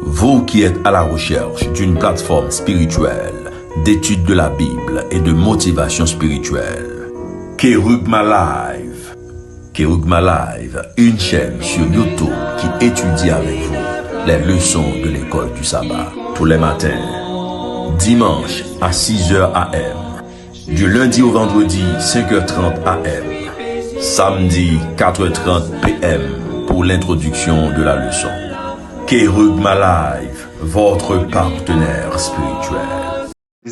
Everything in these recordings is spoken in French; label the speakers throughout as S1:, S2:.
S1: Vous qui êtes à la recherche d'une plateforme spirituelle, d'étude de la Bible et de motivation spirituelle, Kerugma Live. Kerugma Live, une chaîne sur YouTube qui étudie avec vous les leçons de l'école du sabbat tous les matins, dimanche à 6h AM, du lundi au vendredi 5h30 AM, samedi 4h30 PM pour l'introduction de la leçon. Kerugma Live, votre partenaire spirituel.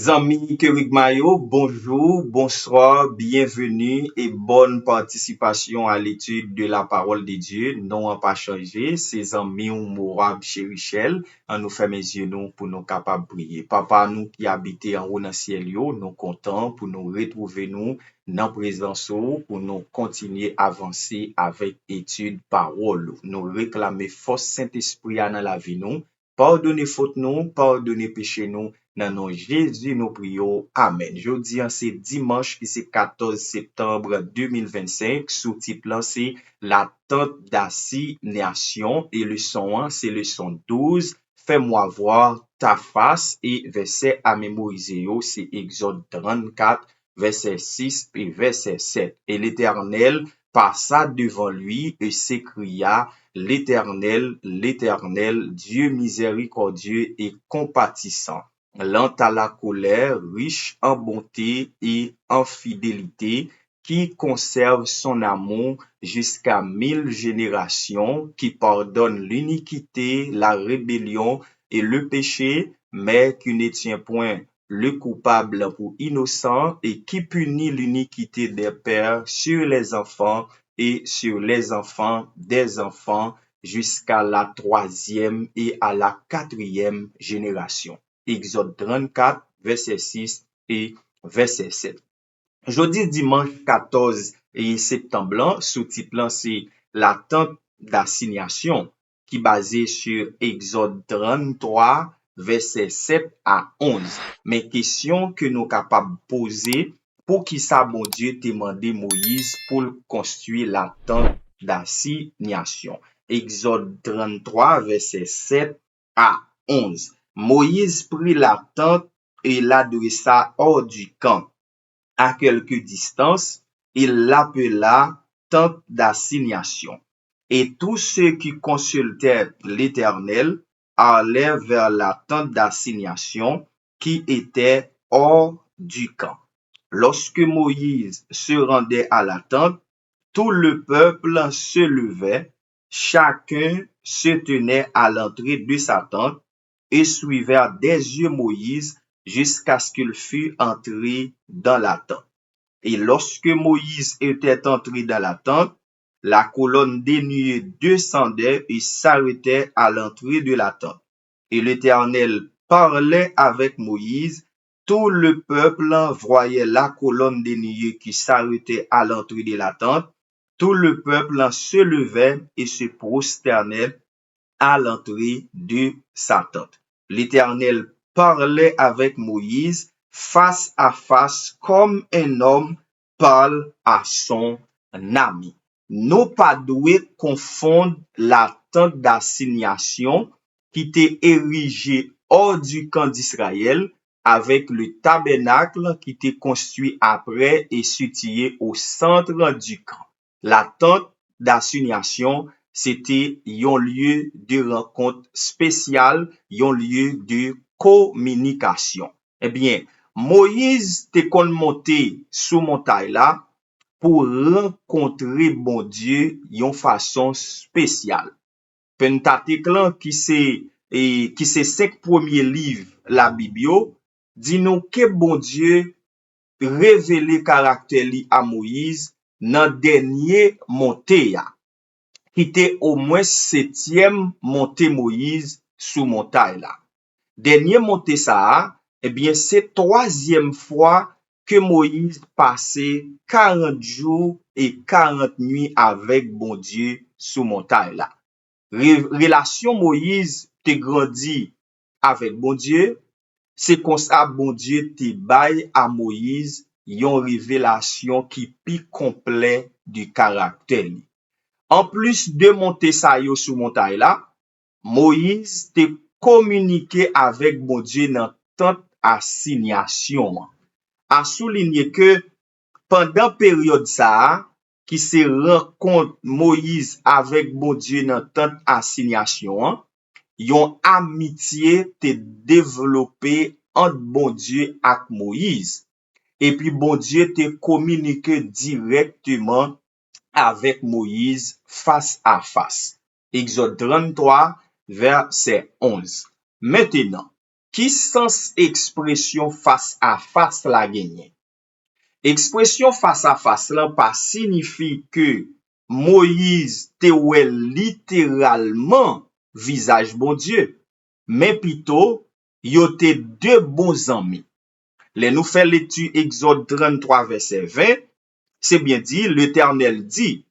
S2: Amis Kerugma yo, bonjour, bonsoir, bienvenue et bonne participation à l'étude de la parole de Dieu. Non, pas changé, c'est amis ou Morab chez Richel, on nous fait mes yeux nous pour nous capables de prier. Papa nous qui habite en haut dans le ciel yo, nous contents pour nous retrouver nous dans présence pour nous continuer à avancer avec étude parole. Nous réclamer force Saint-Esprit dans la vie nous, pardonner faute nous, pardonner péché nous. Dans nom Jésus, nous prions. Amen. Jeudi, c'est dimanche qui c'est 14 septembre 2025. Sous-titre là, c'est l'attente d'assignation. Et leçon 1, c'est leçon 12. Fais-moi voir ta face. Et verset à mémoriser, c'est Exode 34, verset 6 et verset 7. Et l'Éternel passa devant lui et s'écria, l'Éternel, l'Éternel, Dieu miséricordieux et compatissant, lent à la colère, riche en bonté et en fidélité, qui conserve son amour jusqu'à 1000 générations, qui pardonne l'iniquité, la rébellion et le péché, mais qui ne tient point le coupable pour innocent et qui punit l'iniquité des pères sur les enfants et sur les enfants des enfants jusqu'à la 3e et à la 4e génération. Exode 34, verset 6 et verset 7. Jeudi dimanche 14 et septembre, sous-titre c'est l'attente d'assignation qui basé sur Exode 33, verset 7 à 11. Mais question que nous capables de poser pour qui ça bon Dieu demandé Moïse pour construire l'attente d'assignation. Exode 33, verset 7 à 11. Moïse prit la tente et l'adressa hors du camp. À quelque distance, il l'appela tente d'assignation. Et tous ceux qui consultèrent l'Éternel allèrent vers la tente d'assignation qui était hors du camp. Lorsque Moïse se rendait à la tente, tout le peuple se levait, chacun se tenait à l'entrée de sa tente et suivait des yeux Moïse jusqu'à ce qu'il fût entré dans la tente. Et lorsque Moïse était entré dans la tente, la colonne des nuées descendait et s'arrêtait à l'entrée de la tente. Et l'Éternel parlait avec Moïse. Tout le peuple voyait la colonne des nuées qui s'arrêtait à l'entrée de la tente. Tout le peuple se levait et se prosternait à l'entrée de sa tente. L'Éternel parlait avec Moïse face à face comme un homme parle à son ami. Nous pas doué confondre la tente d'assignation qui était érigée hors du camp d'Israël avec le tabernacle qui était construit après et situé au centre du camp. La tente d'assignation c'était un lieu de rencontre spécial, un lieu de communication. Eh bien, Moïse te kon monté sous montagne là pour rencontrer bon Dieu yon façon spéciale. Pentateuque là qui c'est 5 premiers livres la Bible dit nous que bon Dieu révélé caractère li à Moïse dans dernier montée qui était au moins 7e montée Moïse sous montagne là. Dernier montée ça, eh bien c'est 3e fois que Moïse passait 40 jours et 40 nuits avec bon Dieu sous montagne là. Relation Moïse te grandi avec bon Dieu, c'est comme ça bon Dieu te bail à Moïse yon révélation qui pi complet du caractère. En plus de monter ça yo sous montagne là, Moïse te communiquer avec bon Dieu dans toute assignation. A souligner que pendant période ça, qui se rencontre Moïse avec bon Dieu dans toute assignation, yon amitié te développé entre bon Dieu ak Moïse. Et puis bon Dieu te communiqué directement avec Moïse face à face. Exode 33, verset 11. Maintenant, qui sens expression face à face la gagné? Expression face à face là pas signifie que Moïse te wè littéralement visage bon Dieu, mais plutôt yo te deux bons amis. Les nous fait l'étude Exode 33 verset 20, c'est bien dit, l'Éternel dit,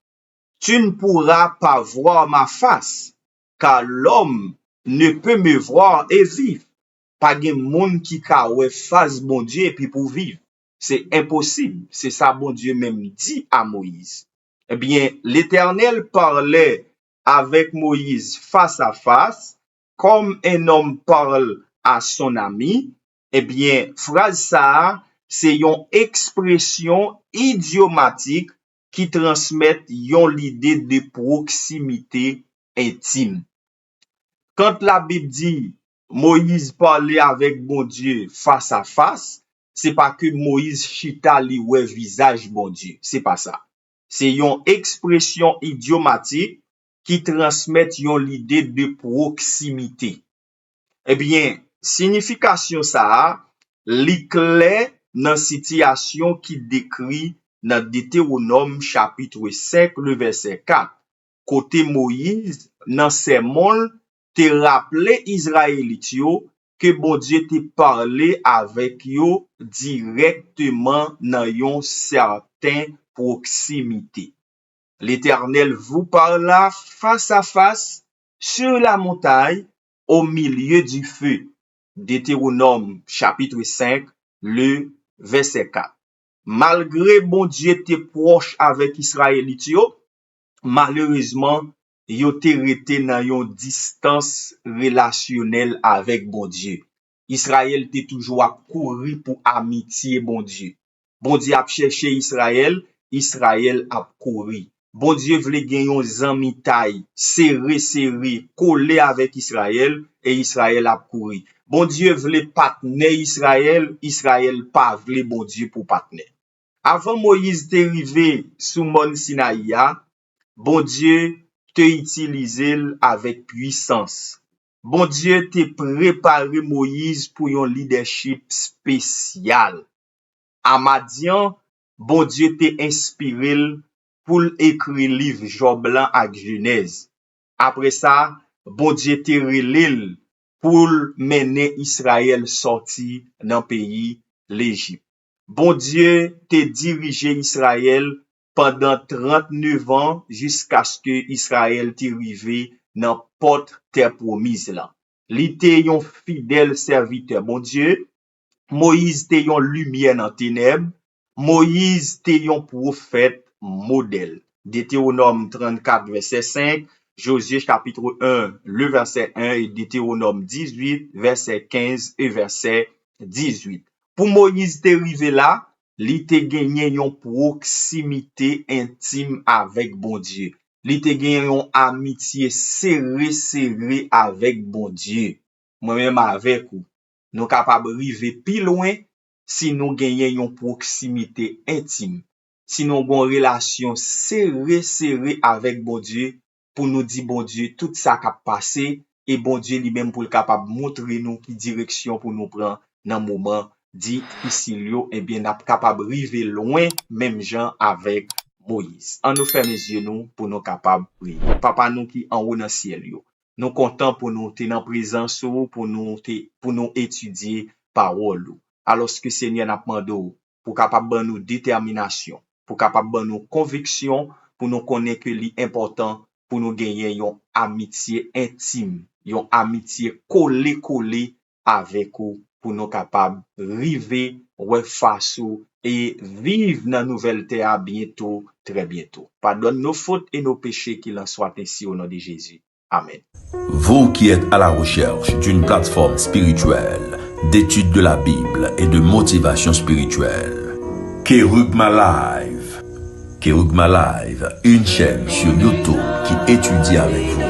S2: tu ne pourras pas voir ma face, car l'homme ne peut me voir et vivre. Pas gen moun qui ka wè face bon Dieu et puis pour vivre. C'est impossible. C'est ça bon Dieu même dit à Moïse. Eh bien, l'Éternel parlait avec Moïse face à face, comme un homme parle à son ami. Eh bien, phrase ça, c'est une expression idiomatique qui transmet l'idée de proximité intime. Quand la Bible dit Moïse parlait avec bon Dieu face à face, c'est pas que Moïse chita li wè visage bon Dieu, c'est pas ça. C'est une expression idiomatique qui transmet l'idée de proximité. Eh bien, signification ça, li clair dans situation qui décrit dans Deutéronome chapitre 5 le verset 4. Côté Moïse dans sermon te rappelé Israélite yo que bon Dieu te parlé avec yo directement dans yon certain proximité. L'Éternel vous parla face à face sur la montagne au milieu du feu. Deutéronome chapitre 5 le verset 4. Malgré bon Dieu te proche avec Israélite yo, malheureusement yo te rete nan yon distance relationnelle avec bon Dieu. Israël te toujours a couru pour amitié bon Dieu. Bon Dieu a cherché Israël, Israël a couru. Bon Dieu vle gen yon zanmi taille, serré, collé avec Israël, et Israël a couru. Bon Dieu vle patne Israël, Israël pas vle bon Dieu pour patne. Avant Moïse te rive sous Mont Sinaï, bon Dieu te utilisé avec puissance. Bon Dieu te préparé Moïse pour un leadership spécial. À Madian, bon Dieu te inspiré pour écrire livre Job blanc avec Genèse. Après ça, bon Dieu te relève pour mener Israël sorti dans pays l'Égypte. Bon Dieu te dirigé Israël pendant 39 ans jusqu'à ce que Israël te rive dans porte terre promise là. Li te yon fidèle serviteur bon Dieu. Moïse te yon lumière dans ténèbres. Moïse te yon prophète modèle. Deutéronome 34 verset 5, Josué chapitre 1 le verset 1 et Deutéronome 18 verset 15 et verset 18. Pour Moïse te rive là, li te gagné yon proximité intime avec bon Dieu. Li te gagné yon amitié serré avec bon Dieu. Moi-même avec ou. Nous capables rive plus loin si nous gagné yon proximité intime. Si nous gon relation serré avec bon Dieu pour nous dire bon Dieu tout ça qui a passé et bon Dieu lui-même pour le capable montrer nous qui direction pour nous prendre dans moment difficile yo, eh bien n'a capable rive loin même gens avec Moïse. En nous ferme les yeux nous pour nous capable prier. Papa nous qui en haut dans ciel yo. Nous content pour nous te dans présence pour nous étudier parole. Alors que Seigneur n'a demandé pour capable ban nous détermination, pour capable ban nous conviction, pour nous connaître que l'important pour nous gagner une amitié intime, une amitié collé avec vous pour nous capables river ouais face et vivre dans nouvelle terre bientôt, très bientôt. Pardonne nos fautes et nos péchés qu'il en soit ainsi au nom de Jésus. Amen.
S1: Vous qui êtes à la recherche d'une plateforme spirituelle, d'étude de la Bible et de motivation spirituelle, Kerugma Live. Kerugma Live, une chaîne sur YouTube qui étudie avec vous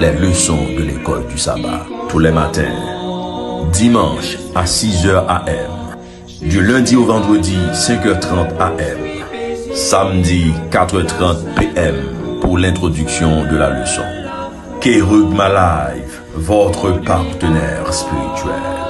S1: les leçons de l'école du sabbat tous les matins, dimanche à 6h AM, du lundi au vendredi 5h30 AM, samedi 4h30 PM pour l'introduction de la leçon. Kerugma Live, votre partenaire spirituel.